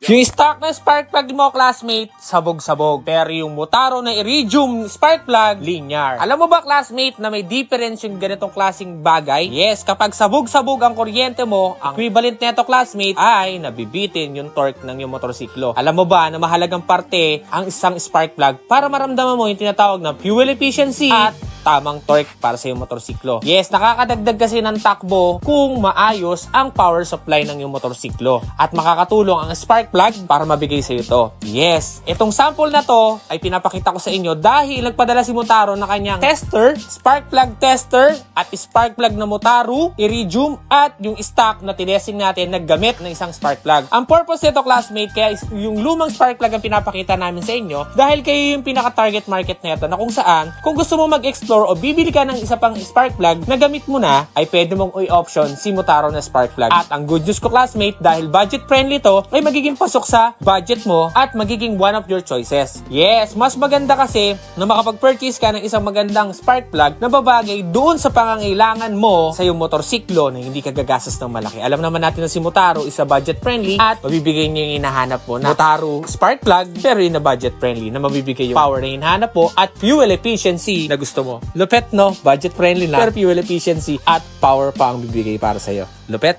Yung stock na spark plug mo, classmate, sabog-sabog. Pero yung Motaro na Iridium spark plug, linear. Alam mo ba, classmate, na may difference yung ganitong klaseng bagay? Yes, kapag sabog-sabog ang kuryente mo, ang equivalent neto, classmate, ay nabibitin yung torque ng yung motorsiklo. Alam mo ba na mahalagang parte ang isang spark plug para maramdaman mo yung tinatawag na fuel efficiency at tamang torque para sa iyong motorsiklo. Yes, nakakadagdag kasi ng takbo kung maayos ang power supply ng iyong motorsiklo. At makakatulong ang spark plug para mabigay sa iyo ito. Yes, itong sample na to ay pinapakita ko sa inyo dahil nagpadala si Motaro na kanyang tester, spark plug tester, at spark plug na Motaro, Iridium, at yung stock na tinesting natin naggamit ng isang spark plug. Ang purpose nito, classmate, kaya yung lumang spark plug ang pinapakita namin sa inyo dahil kayo yung pinaka-target market nito na kung saan, kung gusto mo mag-explore o bibili ka ng isa pang spark plug na gamit mo na, ay pwede mong i-option si Motaro na spark plug. At ang good news ko, classmate, dahil budget friendly to, ay magiging pasok sa budget mo at magiging one of your choices. Yes, mas maganda kasi na makapag-purchase ka ng isang magandang spark plug na babagay doon sa pangangailangan mo sa iyong motorsiklo na hindi ka gagastos ng malaki. Alam naman natin na si Motaro is a budget friendly at mabibigay niyo yung hinahanap mo na Motaro spark plug pero in a budget friendly na mabibigay yung power na hinahanap mo at fuel efficiency na gusto mo. Lupet, no? Budget friendly na pero fuel efficiency at power pa ang bibigay para sa'yo. Lupet?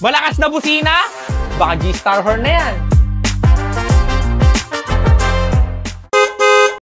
Malakas na busina? Baka G-Star horn na yan.